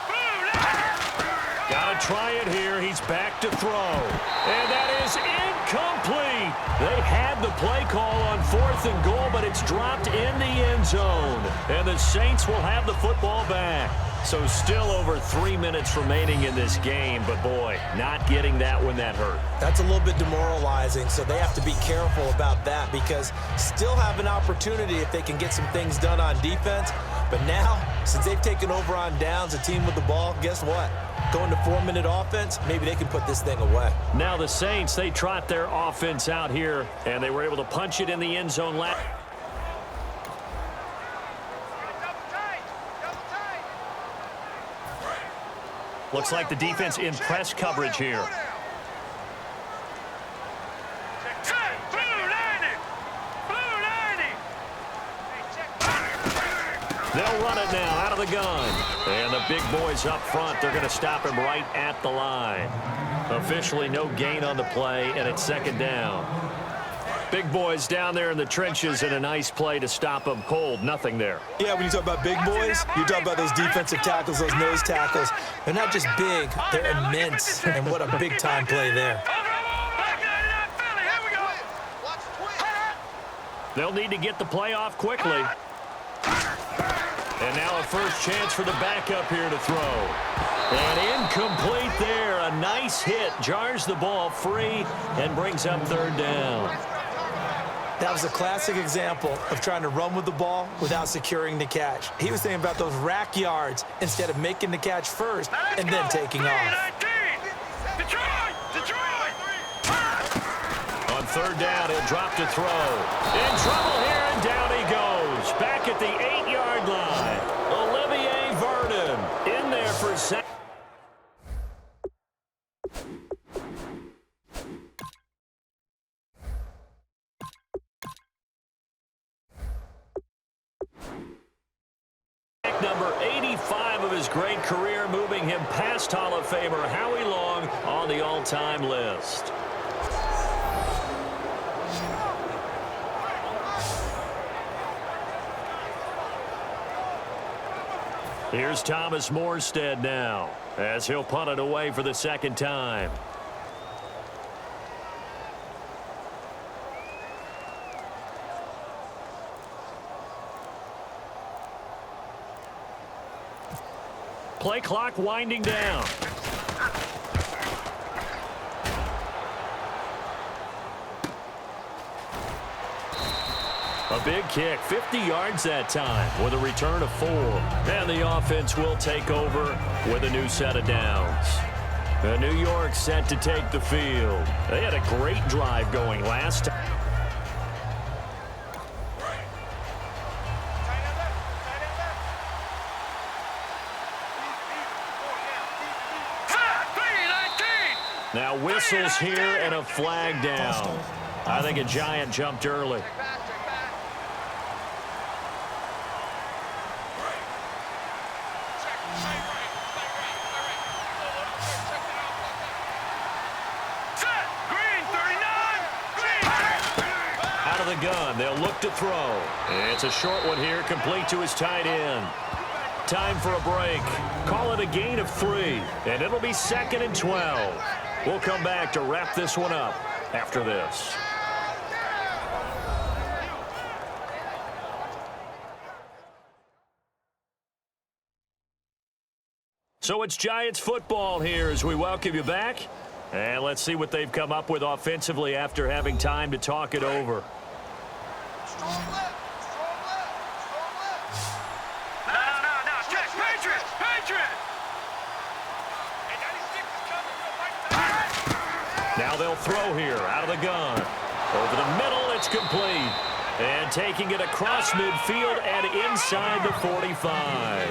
4 down. Got a try it here. He's back to throw. And that is incomplete. They had the play call on 4th and goal, but it's dropped in the end zone. And the Saints will have the football back. So still over 3 minutes remaining in this game, but boy, not getting that when that hurt. That's a little bit demoralizing, so they have to be careful about that because still have an opportunity if they can get some things done on defense. But now, since they've taken over on downs, a team with the ball, guess what? Going to 4-minute offense, maybe they can put this thing away. Now the Saints, they trot their offense out here, and they were able to punch it in the end zone last. Looks like the defense in press coverage here. They'll run it now out of the gun. And the big boys up front, they're going to stop him right at the line. Officially no gain on the play, and it's 2nd down. Big boys down there in the trenches, and a nice play to them cold. Nothing there. Yeah, when you talk about big boys, you talk about those defensive tackles, those nose tackles. They're not just big, they're immense. And what a big-time play there. They'll need to get the play off quickly. And now a first chance for the backup here to throw. And incomplete there. A nice hit. Jars the ball free and brings up 3rd down. That was a classic example of trying to run with the ball without securing the catch. He was thinking about those rack yards instead of making the catch first and then taking off. On 3rd down, he'll drop to throw. In trouble here, and down he goes. Back at the 8-yard line. Olivier Vernon in there for second. Number 85 of his great career, moving him past Hall of Famer Howie Long on the all-time list. Here's Thomas Morstead now, as he'll punt it away for the 2nd time. Play clock winding down. A big kick, 50 yards that time with a return of 4. And the offense will take over with a new set of downs. New York set to take the field. They had a great drive going last time. Now whistles here and a flag down. I think a Giant jumped early. Out of the gun, they'll look to throw. It's a short one here, complete to his tight end. Time for a break. Call it a gain of 3, and it'll be 2nd and 12. We'll come back to wrap this one up after this. So it's Giants football here as we welcome you back. And let's see what they've come up with offensively after having time to talk it over. Strong left. Strong left. Strong left. No. Check. Patriot. Hey, 96 is coming. Now they'll throw here out of the gun. Over the middle, it's complete. And taking it across midfield and inside the 45.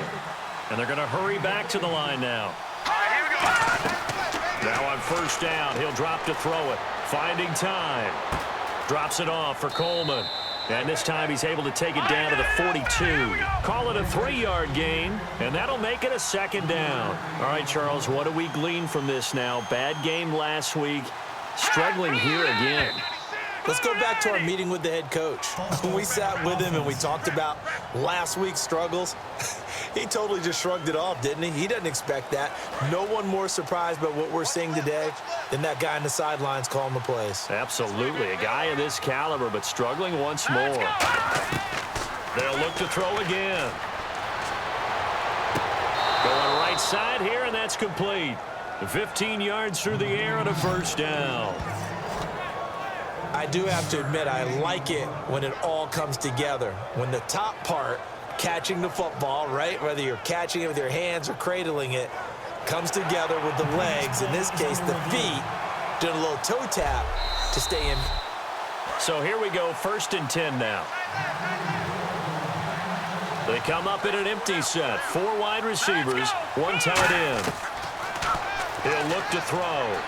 And they're going to hurry back to the line now. All right, here we go. Now on 1st down, he'll drop to throw it. Finding time. Drops it off for Coleman. And this time he's able to take it down to the 42. Call it a 3-yard gain, and that'll make it a 2nd down. All right, Charles, what do we glean from this now? Bad game last week, struggling here again. Let's go back to our meeting with the head coach. When we sat with him and we talked about last week's struggles, He totally just shrugged it off, didn't he? He didn't expect that. No one more surprised by what we're seeing today than that guy on the sidelines calling the plays. Absolutely. A guy of this caliber, but struggling once more. They'll look to throw again. Going right side here, and that's complete. 15 yards through the air and a first down. I do have to admit, I like it when it all comes together. When the top part, catching the football, right, whether you're catching it with your hands or cradling it, comes together with the legs, in this case the feet, doing a little toe tap to stay in. So here we go, 1st and 10 now. They come up in an empty set. 4 wide receivers, 1 tight end. He'll look to throw.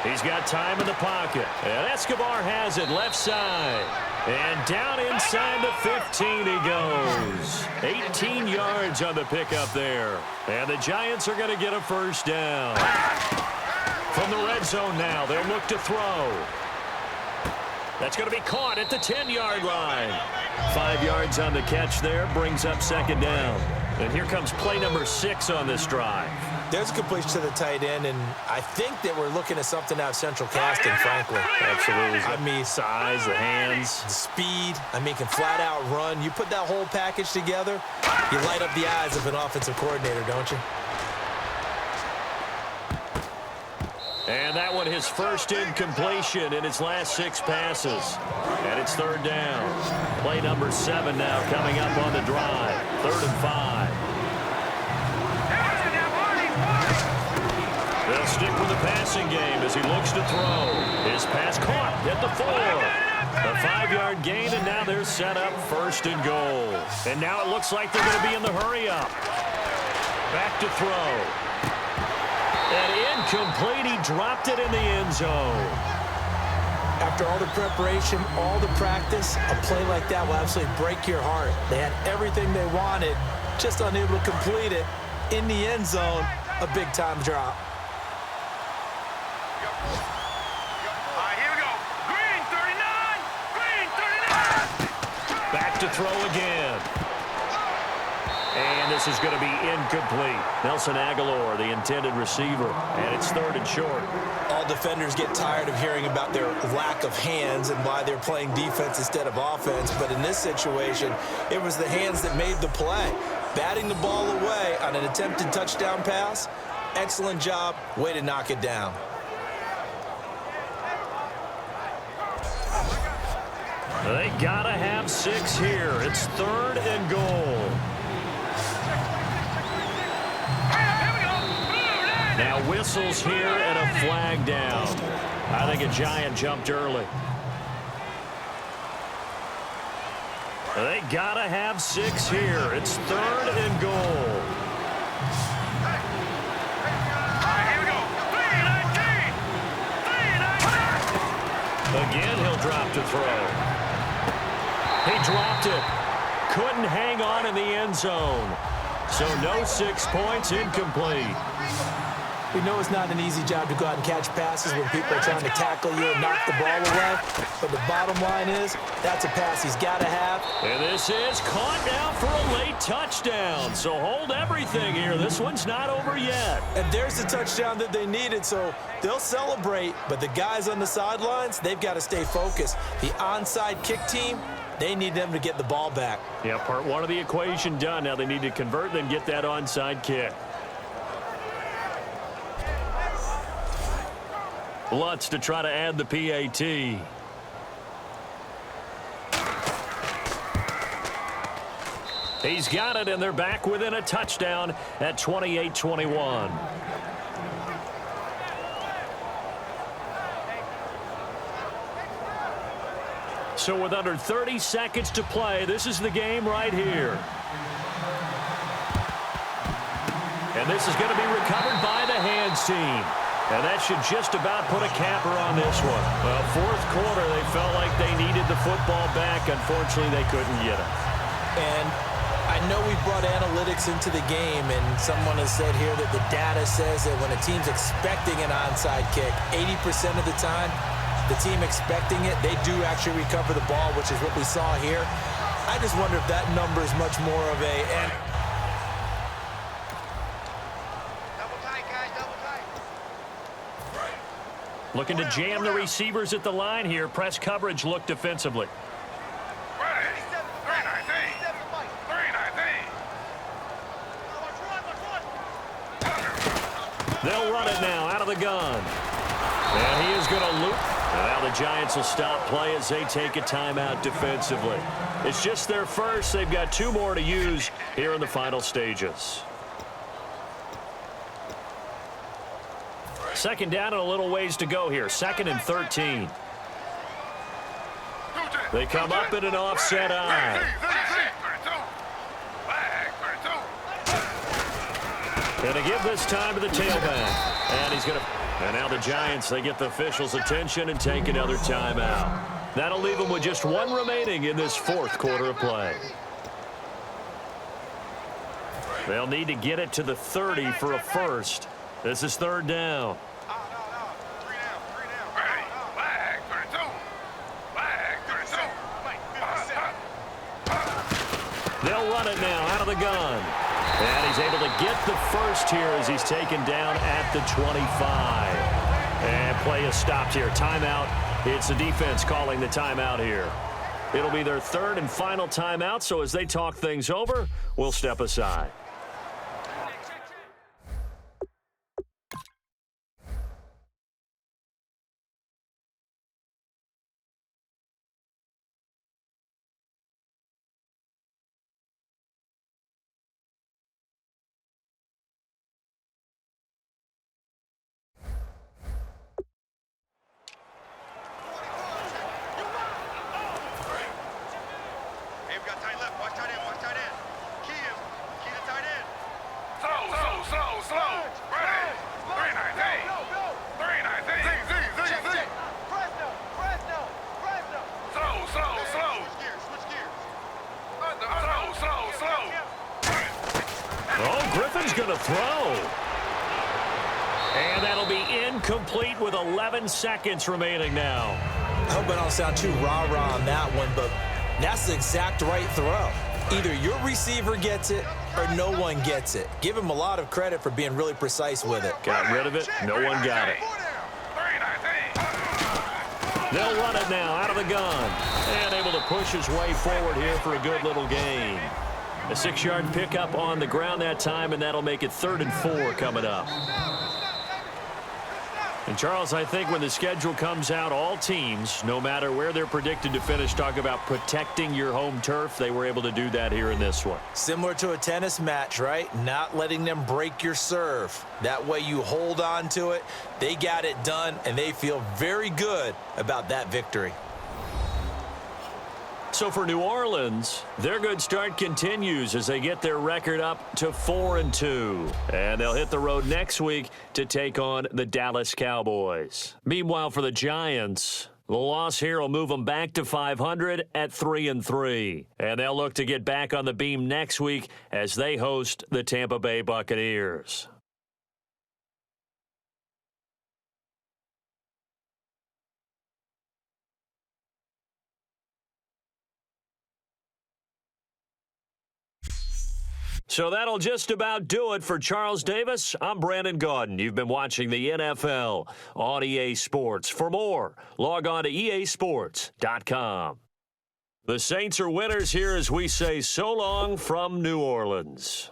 He's got time in the pocket. And Escobar has it left side. And down inside the 15 he goes. 18 yards on the pickup there. And the Giants are going to get a first down. From the red zone now, they'll look to throw. That's going to be caught at the 10-yard line. 5 yards on the catch there, brings up 2nd down. And here comes play number 6 on this drive. There's a completion to the tight end, and I think that we're looking at something out of central casting, frankly. Absolutely. I mean, size, the hands. the speed. I mean, can flat out run. You put that whole package together, you light up the eyes of an offensive coordinator, don't you? And that one his first incompletion in his last 6 passes. And it's 3rd down. Play number 7 now coming up on the drive. 3rd and 5. They'll stick with the passing game as he looks to throw. His pass caught at the 4. A 5-yard gain, and now they're set up 1st and goal. And now it looks like they're going to be in the hurry-up. Back to throw. And incomplete. He dropped it in the end zone. After all the preparation, all the practice, a play like that will absolutely break your heart. They had everything they wanted, just unable to complete it. In the end zone, a big-time drop. Back to throw again. And this is going to be incomplete. Nelson Aguilar, the intended receiver. And it's 3rd and short. All defenders get tired of hearing about their lack of hands and why they're playing defense instead of offense. But in this situation, it was the hands that made the play. Batting the ball away on an attempted touchdown pass. Excellent job. Way to knock it down. They got to have 6 here. It's 3rd and goal. Now whistles here and a flag down. I think a Giant jumped early. They got to have 6 here. It's 3rd and goal. Again, he'll drop to throw. He dropped it. Couldn't hang on in the end zone. So no 6 points, incomplete. We know it's not an easy job to go out and catch passes when people are trying to tackle you and knock the ball away. But the bottom line is, that's a pass he's got to have. And this is caught now for a late touchdown. So hold everything here. This one's not over yet. And there's the touchdown that they needed, so they'll celebrate. But the guys on the sidelines, they've got to stay focused. The onside kick team, they need them to get the ball back. Yeah, part 1 of the equation done. Now they need to convert and get that onside kick. Lutz to try to add the PAT. He's got it, and they're back within a touchdown at 28-21. So with under 30 seconds to play, this is the game right here. And this is going to be recovered by the hands team. And that should just about put a capper on this one. Well, 4th quarter, they felt like they needed the football back. Unfortunately, they couldn't get it. And I know we brought analytics into the game, and someone has said here that the data says that when a team's expecting an onside kick, 80% of the time, the team expecting it, they do actually recover the ball, which is what we saw here. I just wonder if that number is much more of a... And Looking to jam the receivers at the line here. Press coverage look defensively. Ready. 319. 319. They'll run it now out of the gun. And he is going to loop. And now the Giants will stop play as they take a timeout defensively. It's just their first. They've got 2 more to use here in the final stages. Second down and a little ways to go here. 2nd and 13. They come up in an offset eye. Going to give this time to the tailback. And he's going to... And now the Giants, they get the officials' attention and take another timeout. That'll leave them with just 1 remaining in this 4th quarter of play. They'll need to get it to the 30 for a first. This is 3rd down. They'll run it now out of the gun. And he's able to get the first here as he's taken down at the 25. And play is stopped here. Timeout. It's the defense calling the timeout here. It'll be their 3rd and final timeout, so as they talk things over, we'll step aside. Incomplete with 11 seconds remaining now. I hope I don't sound too rah-rah on that one, but that's the exact right throw. Either your receiver gets it or no one gets it. Give him a lot of credit for being really precise with it. Got rid of it. No one got it. They'll run it now out of the gun. And able to push his way forward here for a good little gain. A 6-yard pickup on the ground that time, and that'll make it 3rd and 4 coming up. And, Charles, I think when the schedule comes out, all teams, no matter where they're predicted to finish, talk about protecting your home turf. They were able to do that here in this one. Similar to a tennis match, right? Not letting them break your serve. That way you hold on to it. They got it done, and they feel very good about that victory. So for New Orleans, their good start continues as they get their record up to 4-2. And they'll hit the road next week to take on the Dallas Cowboys. Meanwhile, for the Giants, the loss here will move them back to 500 at 3-3. And they'll look to get back on the beam next week as they host the Tampa Bay Buccaneers. So that'll just about do it for Charles Davis. I'm Brandon Gaudin. You've been watching the NFL on EA Sports. For more, log on to easports.com. The Saints are winners here as we say so long from New Orleans.